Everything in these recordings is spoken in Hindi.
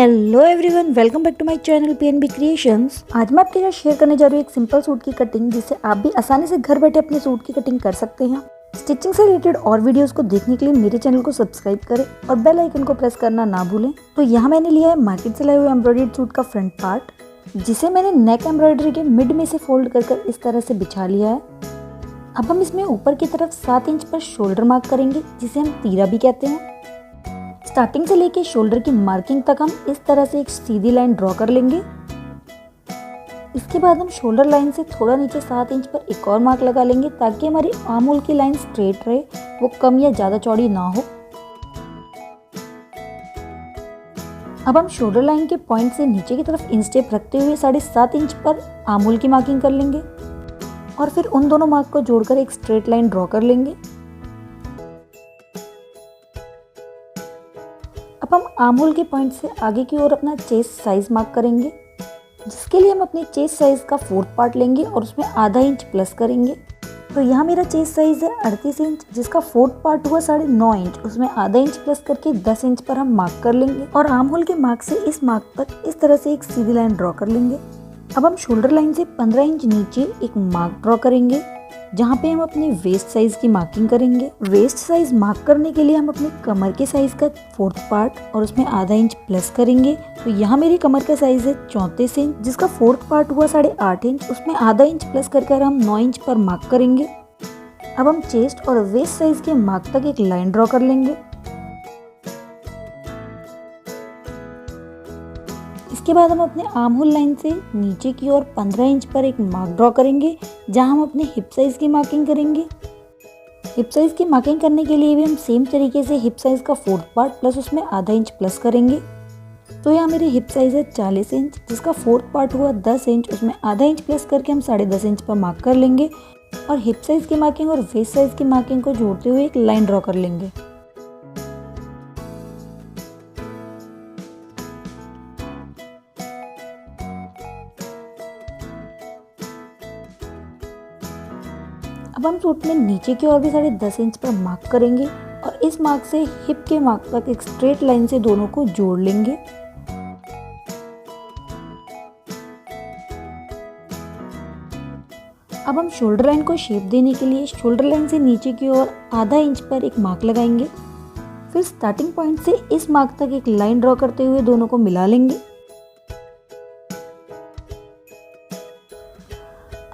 Hello everyone, welcome back to my channel PNB creations. आज मैं आपके साथ शेयर करने जा रही हूँ एक सिंपल सूट की कटिंग, जिससे आप भी आसानी से घर बैठे अपने सूट की कटिंग कर सकते हैं। स्टिचिंग से रिलेटेड और वीडियोस को देखने के लिए मेरे चैनल को सब्सक्राइब करें और बेल आइकन को प्रेस करना ना भूलें। तो यहाँ मैंने लिया है मार्केट से लाए हुए एम्ब्रॉयडर्ड सूट का फ्रंट पार्ट, जिसे मैंने नेक एम्ब्रॉयडरी के मिड में से फोल्ड कर इस तरह से बिछा लिया है। अब हम इसमें ऊपर की तरफ 7 इंच पर शोल्डर मार्क करेंगे, जिसे हम तीरा भी कहते हैं। स्टार्टिंग से लेके शोल्डर की मार्किंग तक हम इस तरह से एक सीधी लाइन ड्रॉ कर लेंगे। इसके बाद हम शोल्डर लाइन से थोड़ा नीचे 7 इंच पर एक और मार्क लगा लेंगे, ताकि हमारी आर्म होल की लाइन स्ट्रेट रहे, वो कम या ज्यादा चौड़ी ना हो। अब हम शोल्डर लाइन के पॉइंट से नीचे की तरफ इंस्टेप रखते हुए 7.5 इंच पर आर्म होल की मार्किंग कर लेंगे और फिर उन दोनों मार्क को जोड़कर एक स्ट्रेट लाइन ड्रॉ कर लेंगे। अब हम आर्म होल के पॉइंट से आगे की ओर अपना चेस्ट साइज मार्क करेंगे, जिसके लिए हम अपनी चेस्ट साइज का 4th पार्ट लेंगे और उसमें ½ इंच प्लस करेंगे। तो यहाँ मेरा चेस्ट साइज है 38 इंच, जिसका 4th पार्ट हुआ 9.5 इंच, उसमें ½ इंच प्लस करके 10 इंच पर हम मार्क कर लेंगे और आर्म होल के मार्क से इस मार्क तक इस तरह से एक सीधी लाइन ड्रॉ कर लेंगे। अब हम शोल्डर लाइन से 15 इंच नीचे एक मार्क ड्रॉ करेंगे, जहाँ पे हम अपने वेस्ट साइज की मार्किंग करेंगे। वेस्ट साइज मार्क करने के लिए हम अपने कमर के साइज का 4th पार्ट और उसमें ½ इंच प्लस करेंगे। तो यहाँ मेरी कमर का साइज है 34 इंच, जिसका 4th पार्ट हुआ 8.5 इंच, उसमें ½ इंच प्लस कर हम 9 इंच पर मार्क करेंगे। अब हम चेस्ट और वेस्ट साइज के मार्क तक एक लाइन ड्रॉ कर लेंगे। इसके बाद हम अपने आर्म होल लाइन से नीचे की ओर 15 इंच पर एक मार्क ड्रॉ करेंगे, जहां हम अपने हिप साइज की मार्किंग करेंगे। हिप साइज की मार्किंग करने के लिए भी हम सेम तरीके से हिप साइज का 4th पार्ट प्लस उसमें ½ इंच प्लस करेंगे। तो यहाँ मेरी हिप साइज है 40 इंच, जिसका 4th पार्ट हुआ 10 इंच, उसमें ½ इंच प्लस करके हम 10.5 इंच पर मार्क कर लेंगे और हिप साइज की मार्किंग और वेस्ट साइज की मार्किंग को जोड़ते हुए एक लाइन ड्रॉ कर लेंगे। अब हम सूट में नीचे की ओर भी 10.5 इंच पर मार्क करेंगे और इस मार्क से हिप के मार्क तक एक स्ट्रेट लाइन से दोनों को जोड़ लेंगे। अब हम शोल्डर लाइन को शेप देने के लिए शोल्डर लाइन से नीचे की ओर ½ इंच पर एक मार्क लगाएंगे। फिर स्टार्टिंग पॉइंट से इस मार्क तक एक लाइन ड्रॉ करते हुए दोनों को मिला लेंगे।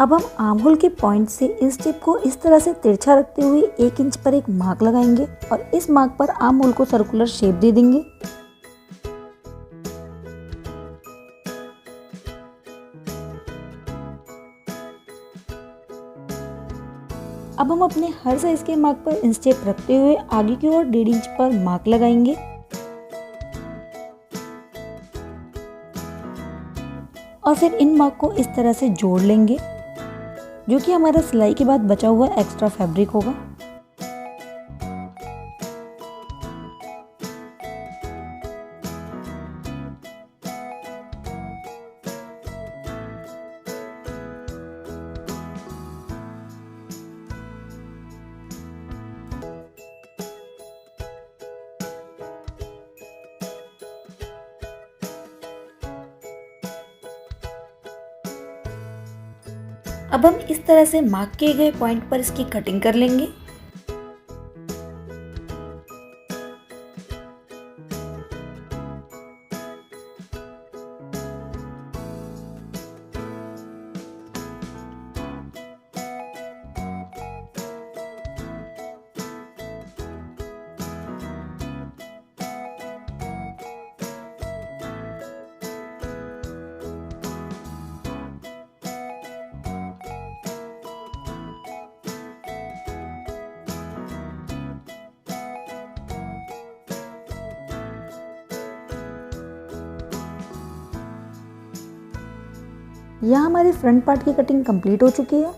अब हम आर्म होल के पॉइंट से इस टिप को इस तरह से तिरछा रखते हुए 1 इंच पर एक मार्क लगाएंगे और इस मार्क पर आर्म होल को सर्कुलर शेप दे देंगे। अब हम अपने हर साइज के मार्क पर इंस्टेप रखते हुए आगे की ओर 1.5 इंच पर मार्क लगाएंगे और फिर इन मार्क को इस तरह से जोड़ लेंगे, जो कि हमारा सिलाई के बाद बचा हुआ एक्स्ट्रा फैब्रिक होगा। अब हम इस तरह से मार्क किए गए पॉइंट पर इसकी कटिंग कर लेंगे। यहाँ हमारे फ्रंट पार्ट की कटिंग कंप्लीट हो चुकी है।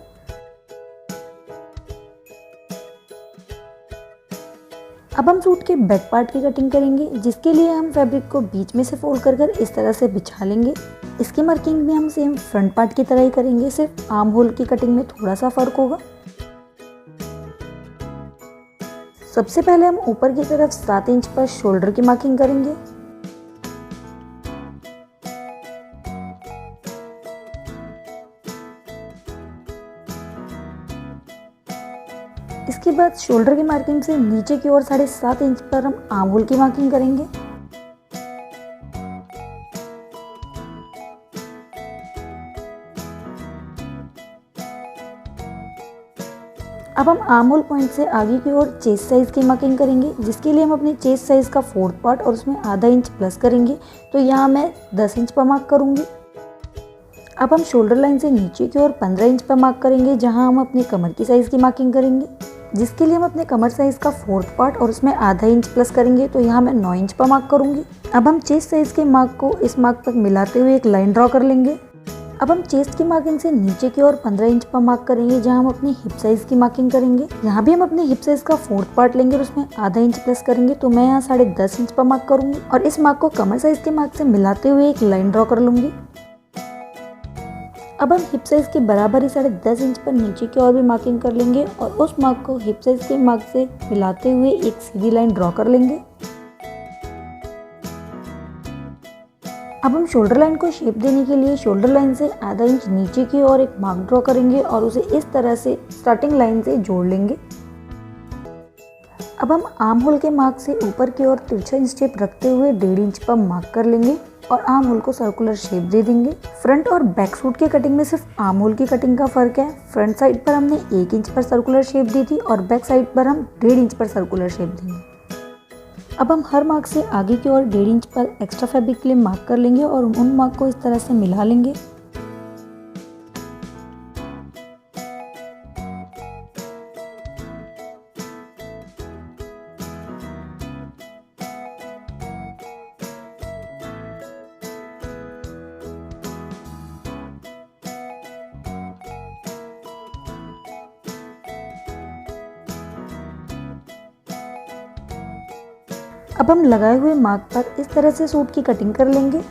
अब हम सूट के बैक पार्ट की कटिंग करेंगे, जिसके लिए हम फैब्रिक को बीच में से फोल्ड कर इस तरह से बिछा लेंगे। इसकी मार्किंग भी हम सेम फ्रंट पार्ट की तरह ही करेंगे, सिर्फ आर्म होल की कटिंग में थोड़ा सा फर्क होगा। सबसे पहले हम ऊपर की तरफ 7 इंच पर शोल्डर की मार्किंग करेंगे। इसके बाद शोल्डर की मार्किंग से नीचे की ओर 7.5 इंच पर हम आर्म होल की मार्किंग करेंगे। अब हम आर्म होल पॉइंट से आगे की ओर चेस्ट साइज की मार्किंग करेंगे, जिसके लिए हम अपने चेस्ट साइज का 4th पार्ट और उसमें आधा इंच प्लस करेंगे। तो यहाँ मैं 10 इंच पर मार्क करूँगी। अब हम शोल्डर लाइन से नीचे की ओर 15 इंच पर मार्क करेंगे, जहाँ हम अपने कमर की साइज की मार्किंग करेंगे, जिसके लिए हम अपने कमर साइज का 4th पार्ट और उसमें आधा इंच प्लस करेंगे। तो यहाँ मैं 9 इंच पर मार्क करूँगी। अब हम चेस्ट साइज के मार्क को इस मार्क तक मिलाते हुए एक लाइन ड्रॉ कर लेंगे। अब हम चेस्ट की मार्किंग से नीचे की ओर 15 इंच पर मार्क करेंगे, जहां हम अपनी हिप साइज की मार्किंग करेंगे। यहाँ भी हम अपने हिप साइज का 4th पार्ट लेंगे और उसमें आधा इंच प्लस करेंगे। तो मैं यहाँ 10.5 इंच पर मार्क करूंगी और इस मार्क को कमर साइज के मार्क से मिलाते हुए एक लाइन ड्रॉ कर लूंगी। अब हम हिप साइज के बराबर ही 10.5 इंच पर नीचे की ओर भी मार्किंग कर लेंगे और उस मार्क को हिप साइज के मार्क से मिलाते हुए एक सीधी लाइन ड्रॉ कर लेंगे। अब हम शोल्डर लाइन को शेप देने के लिए शोल्डर लाइन से आधा इंच नीचे की ओर एक मार्क ड्रॉ करेंगे और उसे इस तरह से स्टार्टिंग लाइन से जोड़ लेंगे। अब हम आर्म होल के मार्क से ऊपर की ओर तिरछा इंस्टेप रखते हुए 1.5 इंच पर मार्क कर लेंगे और आर्म होल को सर्कुलर शेप दे देंगे। फ्रंट और बैक सूट की कटिंग में सिर्फ आर्म होल की कटिंग का फर्क है। फ्रंट साइड पर हमने 1 इंच पर सर्कुलर शेप दी थी और बैक साइड पर हम 1.5 इंच पर सर्कुलर शेप देंगे। अब हम हर मार्क से आगे की ओर 1.5 इंच पर एक्स्ट्रा फैब्रिक के लिए मार्क कर लेंगे और उन मार्क को इस तरह से मिला लेंगे। अब हम लगाए हुए मार्क पर इस तरह से सूट की कटिंग कर लेंगे।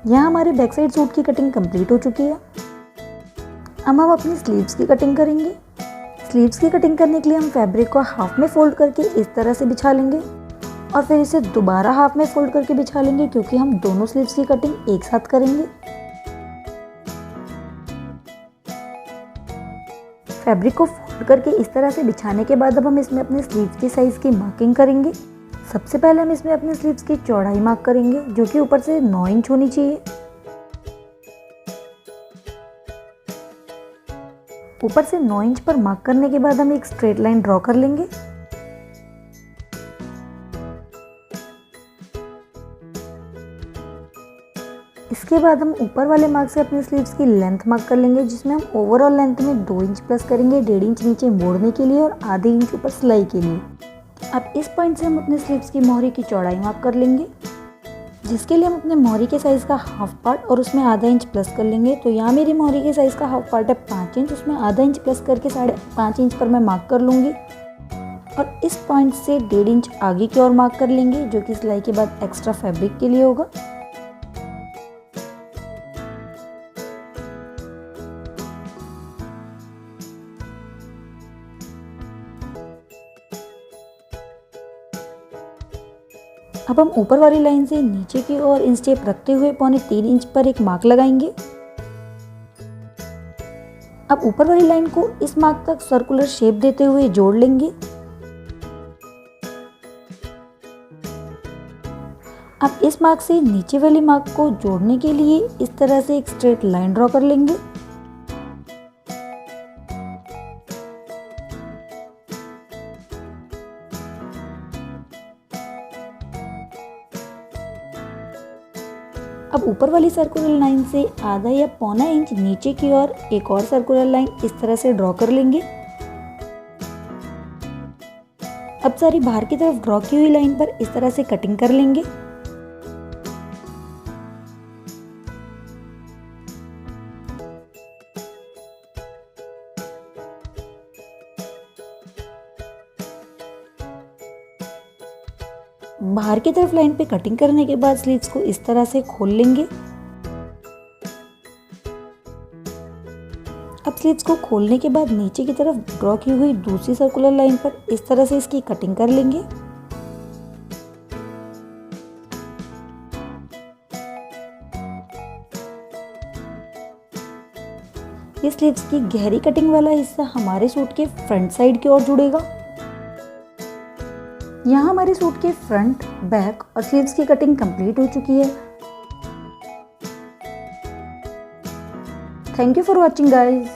यहाँ हमारे बैक साइड सूट की कटिंग कंप्लीट हो चुकी है। अब हम अपनी स्लीव्स की कटिंग करेंगे। स्लीव्स की कटिंग करने के लिए हम फैब्रिक को हाफ में फोल्ड करके इस तरह से बिछा लेंगे और फिर इसे दोबारा हाफ में फोल्ड करके बिछा लेंगे, क्योंकि हम दोनों स्लीव्स की कटिंग एक साथ करेंगे। फैब्रिक को फोल्ड करके इस तरह से बिछाने के बाद अब हम इसमें अपने स्लीव्स की साइज की मार्किंग करेंगे। सबसे पहले हम इसमें अपने स्लीव्स की चौड़ाई मार्क करेंगे, जो कि ऊपर से 9 इंच होनी चाहिए। ऊपर से 9 इंच पर मार्क करने के बाद हम एक स्ट्रेट लाइन ड्रॉ कर लेंगे। इसके बाद हम ऊपर वाले मार्क से अपने स्लीव्स की लेंथ मार्क कर लेंगे, जिसमें हम ओवरऑल लेंथ में 2 इंच प्लस करेंगे, 1.5 इंच नीचे मोड़ने के लिए और आधे इंच ऊपर सिलाई के लिए। अब इस पॉइंट से हम अपने स्लीव्स की मोहरी की चौड़ाई मार्क कर लेंगे, जिसके लिए हम अपने मोहरी के साइज़ का हाफ पार्ट और उसमें आधा इंच प्लस कर लेंगे। तो यहाँ मेरी मोहरी के साइज़ का हाफ पार्ट है 5 इंच, उसमें आधा इंच प्लस करके 5.5 इंच पर मैं मार्क कर लूँगी और इस पॉइंट से 1.5 इंच आगे की ओर मार्क कर लेंगे, जो कि सिलाई के बाद एक्स्ट्रा फैब्रिक के लिए होगा। अब हम ऊपर वाली लाइन से नीचे की ओर इंस्टेप रखते हुए 3.25 इंच पर एक मार्क लगाएंगे। अब ऊपर वाली लाइन को इस मार्क तक सर्कुलर शेप देते हुए जोड़ लेंगे। अब इस मार्क से नीचे वाली मार्क को जोड़ने के लिए इस तरह से एक स्ट्रेट लाइन ड्रॉ कर लेंगे। अब ऊपर वाली सर्कुलर लाइन से आधा या 1.25 इंच नीचे की ओर एक और सर्कुलर लाइन इस तरह से ड्रॉ कर लेंगे। अब सारी बाहर की तरफ ड्रॉ की हुई लाइन पर इस तरह से कटिंग कर लेंगे। बाहर की तरफ लाइन पे कटिंग करने के बाद स्लीव्स को इस तरह से खोल लेंगे। अब स्लीव्स को खोलने के बाद नीचे की तरफ ड्रॉ की हुई दूसरी सर्कुलर लाइन पर इस तरह से इसकी कटिंग कर लेंगे। ये स्लीव्स की गहरी कटिंग वाला हिस्सा हमारे सूट के फ्रंट साइड की ओर जुड़ेगा। यहाँ हमारे सूट के फ्रंट, बैक और स्लीव्स की कटिंग कंप्लीट हो चुकी है। Thank you for watching guys.